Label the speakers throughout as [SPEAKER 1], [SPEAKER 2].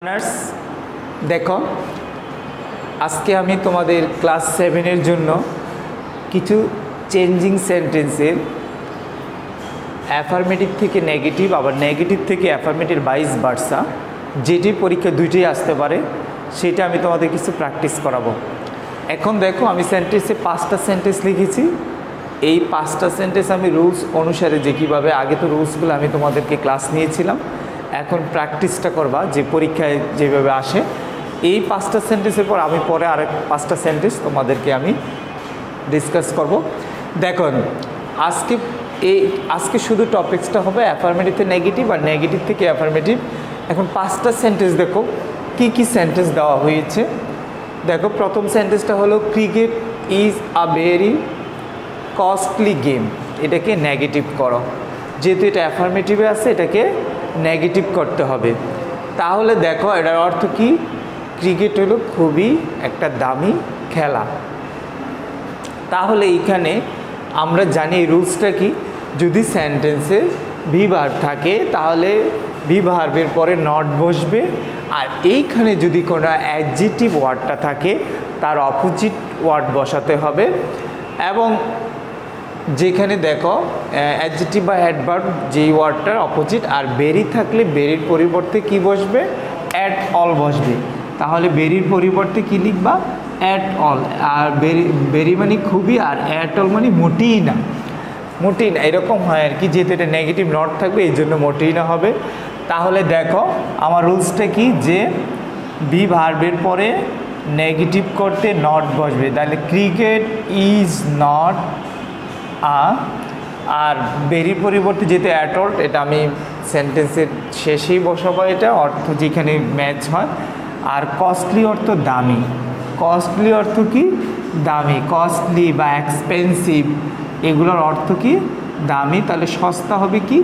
[SPEAKER 1] Learners দেখো, আজকে আমি তোমাদের ক্লাস 7-এর জন্য কিছু চেঞ্জিং সেন্টেন্সের অ্যাফার্মেটিভ থেকে নেগেটিভ, আবার নেগেটিভ থেকে অ্যাফার্মেটিভ ভাইস ভার্সা, যেটি পরীক্ষা দুইটাই আসতে পারে, সেটা আমি তোমাদের কিছু প্র্যাকটিস করাবো। এখন দেখো, আমি সেন্টেন্সে 5টা সেন্টেন্স লিখেছি। এই 5টা সেন্টেন্স আমি রুলস অনুসারে, যে কীভাবে আগে তো রুলসগুলো আমি তোমাদেরকে ক্লাস নিয়েছিলাম, এখন প্র্যাকটিসটা করবা যে পরীক্ষায় যেভাবে আসে। এই 5টা সেন্টেন্সের পর আমি পরে আরেক 5টা সেন্টেন্স তোমাদেরকে আমি ডিসকাস করব। দেখুন, আজকে শুধু টপিক্সটা হবে অ্যাফার্মেটিভ থেকে নেগেটিভ আর নেগেটিভ থেকে অ্যাফার্মেটিভ। এখন 5টা সেন্টেন্স দেখো কি কি সেন্টেন্স দেওয়া হয়েছে। দেখো, প্রথম সেন্টেন্সটা হলো cricket is a very costly game. এটাকে নেগেটিভ করো, যেহেতু এটা অ্যাফার্মেটিভে আছে, এটাকে নেগেটিভ করতে হবে। তাহলে দেখো, এটার অর্থ কি? ক্রিকেট হলো খুবই একটা দামি খেলা। তাহলে এইখানে আমরা জানি রুলসটা কি, যদি সেন্টেন্সে ভি ভার্ব থাকে তাহলে ভি ভার্বের পরে নট বসবে, আর এইখানে যদি কোনো অ্যাডজেক্টিভ ওয়ার্ডটা থাকে তার অপোজিট ওয়ার্ড বসাতে হবে। এবং যেখানে দেখো অ্যাডজেক্টিভ বা অ্যাডভার্ব যেই ওয়ার্ডটার অপোজিট, আর বেরি থাকলে বেরির পরিবর্তে কি বসবে? অ্যাট অল বসবে। তাহলে বেরির পরিবর্তে কি লিখবা? At all. আর বেরি মানে খুবই, আর অ্যাট অল মানে মোটেই না। মোটেই না এরকম হয় আর কি, যেহেতু এটা নেগেটিভ নট থাকবে এই জন্য মোটেই না হবে। তাহলে দেখো আমার রুলসটা কি, যে বি ভার্বের পরে নেগেটিভ করতে নট বসবে। তাহলে ক্রিকেট ইজ নট আর বেরির পরিবর্তে যেহেতু অ্যাট অল, এটা আমি সেন্টেন্সের শেষেই বসাবো, এটা অর্থ যেখানে ম্যাচ হয়। আর কস্টলি অর্থ দামি। কস্টলি অর্থ কি? দামি। কস্টলি বা এক্সপেন্সিভ এগুলোর অর্থ কি? দামি। তাহলে সস্তা হবে কি?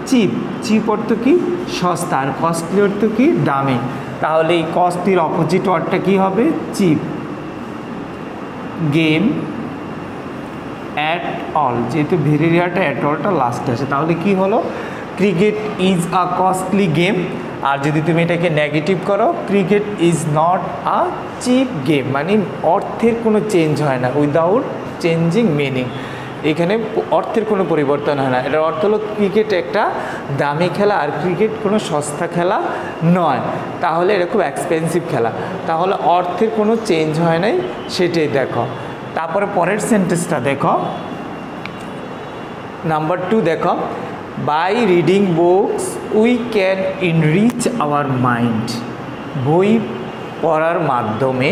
[SPEAKER 1] চিপ। চিপ অর্থ কি? সস্তা। আর কস্টলি অর্থ কি? দামি। তাহলে এই কস্টলির অপোজিট ওয়ার্ডটা কি হবে? চিপ। গেম অ্যাট অল, যেহেতু ভেরিয়াটা অ্যাট অলটা লাস্টে আসে, তাহলে কি হলো? Cricket is a costly game. আর যদি তুমি এটাকে নেগেটিভ করো, cricket is not a cheap game, মানে অর্থের কোনো চেঞ্জ হয় না, উইদাউট চেঞ্জিং মিনিং। এখানে অর্থের কোনো পরিবর্তন হয় না। এটার অর্থ হলো ক্রিকেট একটা দামি খেলা, আর ক্রিকেট কোনো সস্তা খেলা নয়। তাহলে এটা খুব এক্সপেন্সিভ খেলা। তাহলে অর্থের কোনো চেঞ্জ হয় নাই, সেটাই দেখো। তারপরে পরের সেন্টেন্সটা দেখো, নাম্বার 2 দেখো, by reading books we can enrich our mind. বই পড়ার মাধ্যমে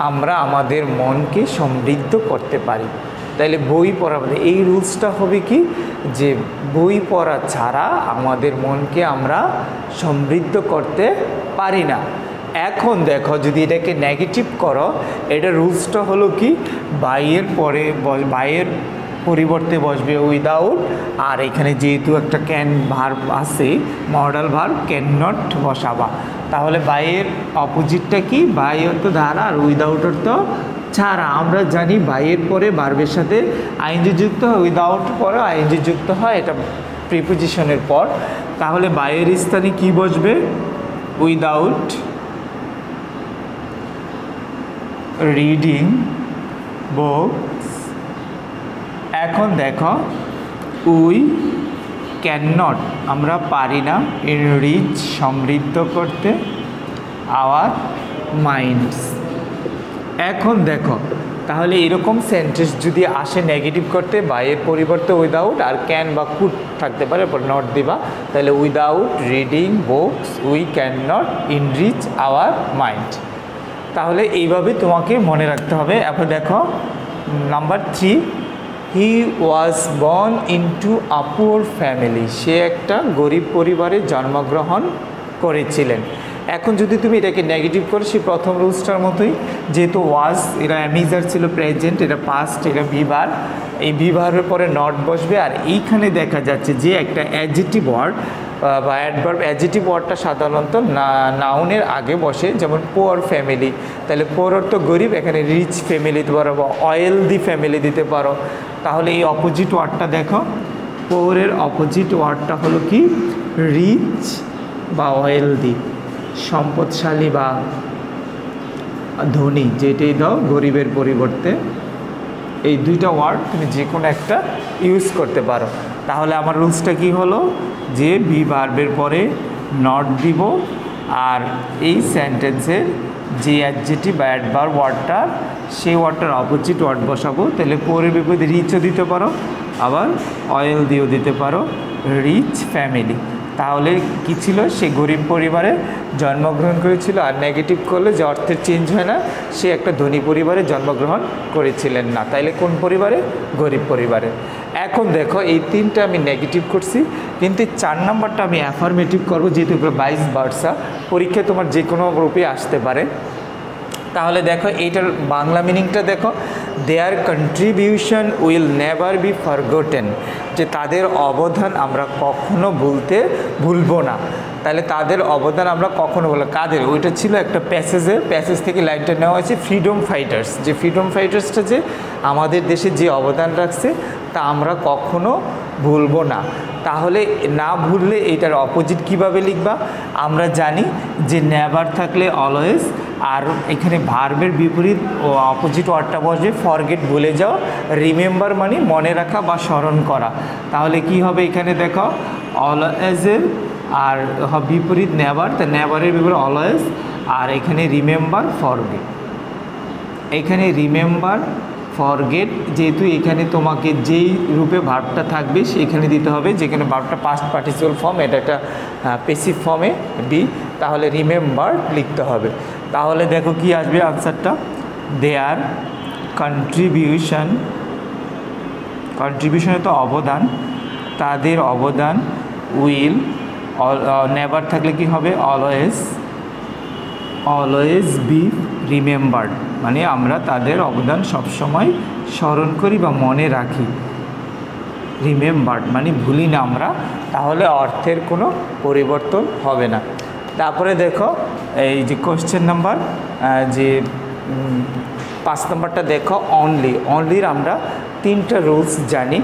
[SPEAKER 1] আমরা আমাদের মনকে সমৃদ্ধ করতে পারি। তাইলে বই পড়ার মধ্যে এই রুলসটা হবে কি, যে বই পড়া ছাড়া আমাদের মনকে আমরা সমৃদ্ধ করতে পারি না। এখন দেখো, যদি এটাকে নেগেটিভ করো, এটা রুলসটা হলো কি, বাইয়ের পরিবর্তে বসবে উইদাউট। আর এখানে যেহেতু একটা ক্যান ভার্ব আছে, মডাল ভার্ব, ক্যান নট বসাবা। তাহলে বাইয়ের অপোজিটটা কি? বাই অর্থ দ্বারা, আর উইদাউট অর্থ ছাড়া। আমরা জানি বাইয়ের পরে ভার্বের সাথে আইএনজি যুক্ত হয়, উইদাউট পরে আইএনজি যুক্ত হয়, এটা প্রিপোজিশনের পর। তাহলে বাইয়ের স্থানে কি বসবে? Without reading books. এখন দেখো, উই ক্যান নট, আমরা পারি না, এনরিচ সমৃদ্ধ করতে, আওয়ার মাইন্ডস। এখন দেখো, তাহলে এরকম সেন্টেন্স যদি আসে নেগেটিভ করতে, বাইয়ের পরিবর্তে উইদাউট, আর ক্যান বা কুড থাকতে পারে, পর নট দিবা। তাহলে without reading books we can not enrich our mind. তাহলে এইভাবে তোমাকে মনে রাখতে হবে। এখন দেখো number 3, he was born into a poor family. সে একটা গরিব পরিবারে জন্মগ্রহণ করেছিলেন। এখন যদি তুমি এটাকে নেগেটিভ করো, সে প্রথম রুলসটার মতোই, যেহেতু ওয়াজ এটা অ্যামিজার ছিল, প্রেজেন্ট এটা পাস্ট, এটা ভিভার, এই ভিভারের পরে নট বসবে। আর এইখানে দেখা যাচ্ছে যে একটা অ্যাডজেক্টিভ ওয়ার্ড বা অ্যাডভার্ব, অ্যাডজেক্টিভ ওয়ার্ডটা সাধারণত নাউনের আগে বসে, যেমন পোয়ার ফ্যামিলি। তাহলে পোয়ার অর্থ গরিব, এখানে রিচ ফ্যামিলি দিতে পারো, বা ওয়েলদি ফ্যামিলি দিতে পারো। তাহলে এই অপোজিট ওয়ার্ডটা দেখো, পোয়ারের অপোজিট ওয়ার্ডটা হলো কি? রিচ বা ওয়েলদি। সম্পদশালী বা ধনী, যেটাই দাও গরিবের পরিবর্তে এই দুইটা ওয়ার্ড তুমি যে কোনো একটা ইউজ করতে পারো। তাহলে আমার রুলসটা কি হলো যে বি ভার্বের পরে নট দিব, আর এই সেন্টেন্সের যে অ্যাডজেক্টিভ বা অ্যাডভার্ব ওয়ার্ডটা সেই ওয়ার্ডটার অপোজিট ওয়ার্ড বসাবো। তাহলে পরে বিপরীতে রিচও দিতে পারো, আবার অয়েল দিয়েও দিতে পারো, রিচ ফ্যামিলি। তাহলে কি ছিল, সে গরিব পরিবারে জন্মগ্রহণ করেছিল। আর নেগেটিভ করলে যে অর্থের চেঞ্জ হয় না, সে একটা ধনী পরিবারে জন্মগ্রহণ করেছিলেন না। তাইলে কোন পরিবারে? গরিব পরিবারে। এখন দেখো এই তিনটা আমি নেগেটিভ করছি, কিন্তু 4 নম্বরটা আমি অ্যাফার্মেটিভ করবো, যেহেতু ভাইস ভার্সা পরীক্ষায় তোমার যে কোনো রূপে আসতে পারে। তাহলে দেখো এইটার বাংলা মিনিংটা দেখো, দেয়ার contribution will never be forgotten, যে তাদের অবদান আমরা কখনো ভুলবো না। তাহলে তাদের অবদান আমরা কখনো বলবো কাদের, ওইটা ছিল একটা প্যাসেজ থেকে লাইনটা নেওয়া হয়েছে ফ্রিডম ফাইটার্স, যে ফ্রিডম ফাইটার্সটা যে আমাদের দেশে যে অবদান রাখছে তা আমরা কখনো ভুলবো না। তাহলে না ভুললে এটার অপোজিট কিভাবে লিখবা? আমরা জানি যে নেভার থাকলে অলওয়েজ, আর এখানে ভার্বের বিপরীত ও অপোজিট ওয়ার্ডটা বসবে ফরগেট, ভুলে যাও। রিমেম্বার মানে মনে রাখা বা স্মরণ করা। তাহলে কি হবে এখানে দেখো অলওয়েজের আর বিপরীত নেভার, তা নেভারের বিপরীত অলওয়েজ, আর এখানে রিমেম্বার ফরগেট। এখানে রিমেম্বার ফরগেট, যেহেতু এখানে তোমাকে যেই রূপে ভার্বটা থাকবে সেখানে দিতে হবে, যেখানে ভার্বটা পাস্ট পার্টিসিপাল ফর্ম, এটা একটা প্যাসিভ ফর্মে বি, তাহলে রিমেম্বার লিখতে হবে। তাহলে দেখো কি আসবে আনসারটা, দেয়ার কন্ট্রিবিউশনে তো অবদান, তাদের অবদান, উইল নেভার থাকলে কি হবে অলওয়েজ বি রিমেম্বার্ড, মানে আমরা তাদের অবদান সবসময় স্মরণ করি বা মনে রাখি। রিমেম্বার্ড মানে ভুলি না আমরা, তাহলে অর্থের কোনো পরিবর্তন হবে না। তারপরে দেখো এই যে কোশ্চেন নাম্বার যে 5 নম্বরটা দেখো, অনলির আমরা 3টা রুলস জানি।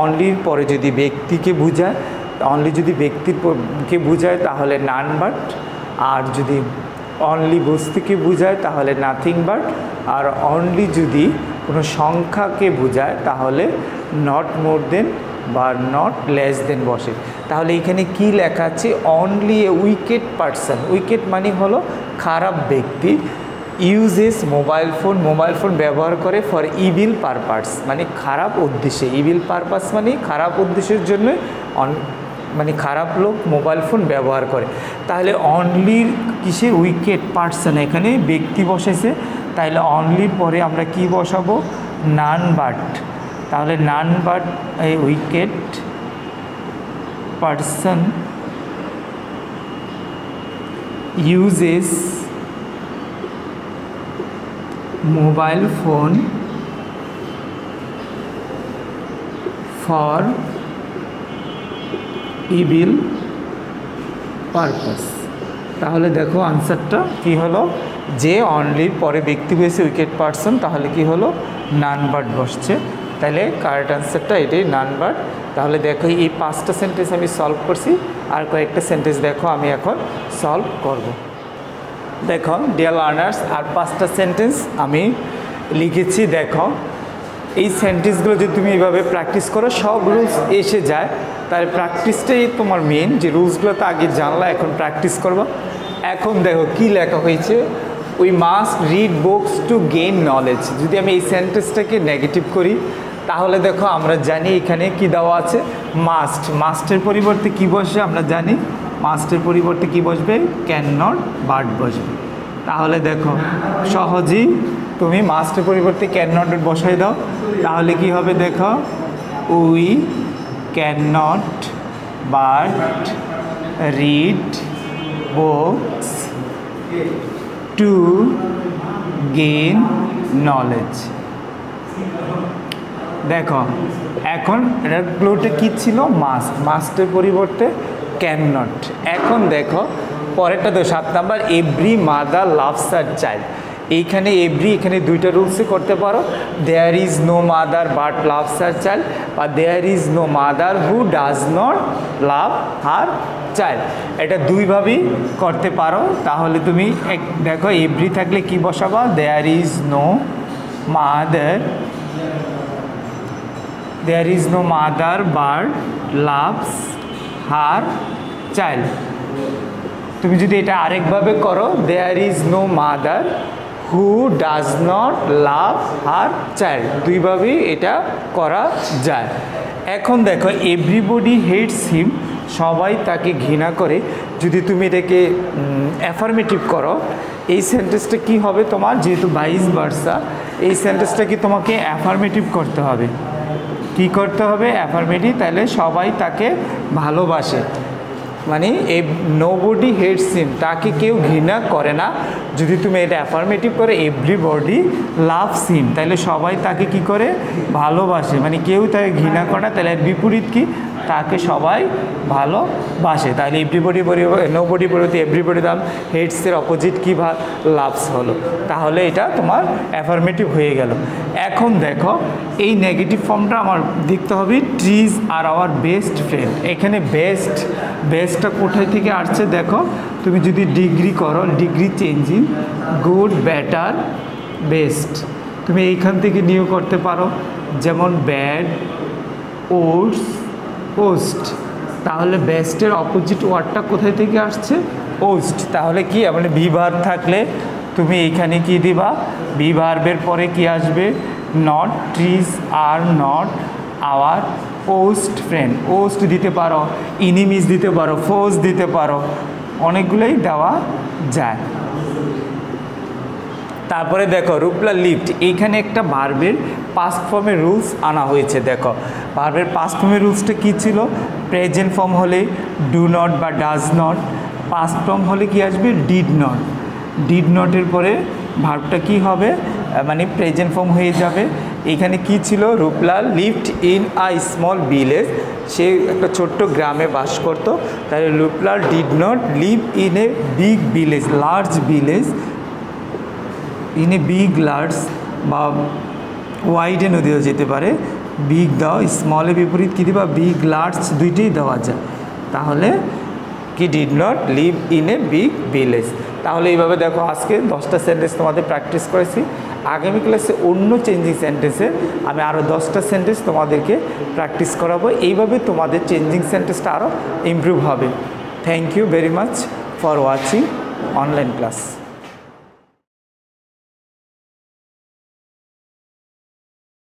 [SPEAKER 1] অনলির পরে যদি ব্যক্তিকে বোঝায়, অনলি যদি ব্যক্তিকে বোঝায় তাহলে নান বাট, আর যদি অনলি বস্তুকে বোঝায় তাহলে নাথিং বাট, আর অনলি যদি কোনো সংখ্যাকে বোঝায় তাহলে নট মোর দেন বা নট লেস দেন বসে। তাহলে এখানে কি লেখা আছে, only a wicked person, wicked মানে হলো খারাপ ব্যক্তি, ইউজেস মোবাইল ফোন ব্যবহার করে ফর ইভিল পারপাস, মানে খারাপ উদ্দেশ্যে। ইভিল পারপাস মানে খারাপ উদ্দেশ্যের জন্য মানে খারাপ লোক মোবাইল ফোন ব্যবহার করে। তাহলে অনলির কিসে, উইকেড পারসন, এখানে ব্যক্তি বসেছে, তাহলে অনলির পরে আমরা কি বসাবো, নান বাট। তাহলে নান বাট এই wicked person uses mobile phone for evil purpose. তাহলে দেখো আনসারটা কি হলো, যে অনলির পরে ব্যক্তি হয়েছে উইকেড পারসন, তাহলে কি হলো নান বাট বসছে। তাহলে কারেক্ট আনসারটা এটাই, নান বাট। তাহলে দেখো এই 5টা সেন্টেন্স আমি সলভ করছি, আর কয়েকটা সেন্টেন্স দেখো আমি এখন সলভ করব। দেখো ডিয়ার লার্নার্স, আর 5টা সেন্টেন্স আমি লিখেছি। দেখো এই সেন্টেন্সগুলো যদি তুমি এইভাবে প্র্যাকটিস করো, সব রুলস এসে যায়। তাহলে প্র্যাকটিসটাই তোমার মেন, যে রুলসগুলো তো আগে জানলা, এখন প্র্যাকটিস করবো। এখন দেখো কি লেখা হয়েছে, we must read books to gain knowledge. যদি আমি এই সেন্টেন্সটাকে নেগেটিভ করি, তাহলে দেখো আমরা জানি এখানে কি দেওয়া আছে, মাস্টের পরিবর্তে কি বসে আমরা জানি, মাস্টের পরিবর্তে কি বসবে, ক্যান নট বাট বসবে। তাহলে দেখো সহজেই তুমি মাস্টের পরিবর্তে ক্যান নট বসাই দাও, তাহলে কি হবে দেখো, we can not but read books to gain knowledge. দেখো এখন এটার ক্লুটা কী ছিল, মাস্টের পরিবর্তে ক্যান নট। এখন দেখো পরেরটা তো 7 number, every mother loves her child. এইখানে এভরি, এখানে দুইটা রুলসে করতে পারো, there is no mother but loves her child, বা there is no mother who does not love her child. এটা দুইভাবেই করতে পারো। তাহলে তুমি দেখো এভরি থাকলে কি বসাবা, there is no mother, there is no mother but loves her child. তুমি যদি এটা আরেকভাবে করো, there is no mother who does not love her child, দুইভাবেই এটা করা যায়। এখন দেখো এভরিবডি হেটস হিম, সবাই তাকে ঘৃণা করে। যদি তুমি এটাকে অ্যাফার্মেটিভ করো, এই সেন্টেন্সটা কি হবে তোমার, যেহেতু ভাইস ভার্সা, এই সেন্টেন্সটা কি তোমাকে অ্যাফার্মেটিভ করতে হবে। কি করতে হবে, অ্যাফার্মেটিভ। তাহলে সবাই তাকে ভালোবাসে, মানে নোবডি হেটস হিম, তাকে কেউ ঘৃণা করে না। যদি তুমি এটা অ্যাফার্মেটিভ করে এভরিবডি লাভস হিম, তাহলে সবাই তাকে কি করে, ভালোবাসে, মানে কেউ তাকে ঘৃণা করে না। তাহলে এর বিপরীত কি, তাকে সবাই ভালোবাসে। তাহলে এভরিবডি নোবডি পরিবর্তে এভরিবডি দাম, হেটসের অপোজিট কি লাভস হলো। তাহলে এটা তোমার অ্যাফার্মেটিভ হয়ে গেল। এখন দেখো এই নেগেটিভ ফর্মটা আমার দেখতে হবে, trees are our best friend. এখানে বেস্টটা কোথায় থেকে আসছে দেখো, তুমি যদি ডিগ্রি করো, degree changing, good, better, best, তুমি এইখান থেকে নিয়েও করতে পারো, যেমন ব্যাড, ওর্স, ওস্ট। তাহলে বেস্টের অপোজিট ওয়ার্ডটা কোথায় থেকে আসছে, ওস্ট। তাহলে কি, মানে ভি ভার্ব থাকলে তুমি এইখানে কি দিবা, ভি ভার্বের পরে কি আসবে, not, trees are not our worst friend, worst দিতে পারো, ইনিমিজ দিতে পারো, ফোর্স দিতে পারো, অনেকগুলোই দেওয়া যায়। তারপরে দেখো রূপলা লিফট, এইখানে একটা ভার্বের পাস্ট ফর্মের রুলস আনা হয়েছে। দেখো ভার্বের পাস্ট ফর্মের রুলসটা কী ছিল, প্রেজেন্ট ফর্ম হলে ডু নট বা ডাজ নট, পাস্ট ফর্ম হলে কি আসবে, ডিড নট। ডিড নটের পরে ভার্বটা কি হবে, মানে প্রেজেন্ট ফর্ম হয়ে যাবে। এখানে কি ছিল, Rupla lived in a small village, সে একটা ছোট্ট গ্রামে বাস করতো। তাহলে Rupla did not live in a big village, large village, in a big large, বা ওয়াইডে নদীও যেতে পারে। বিগ দাও, স্মলের বিপরীত কী দিবা, বিগ লার্জ, দুইটাই দেওয়া যায়। তাহলে কি, did not live in a big village. তাহলে এইভাবে দেখো আজকে 10টা সেন্টেন্স তোমাদের প্র্যাকটিস করেছি। আগামী ক্লাসে অন্য চেঞ্জিং সেন্টেন্সে আমি আরও 10টা সেন্টেন্স তোমাদেরকে প্র্যাকটিস করাবো। এইভাবে তোমাদের চেঞ্জিং সেন্টেন্সটা আরও ইমপ্রুভ হবে। Thank you very much for watching online class.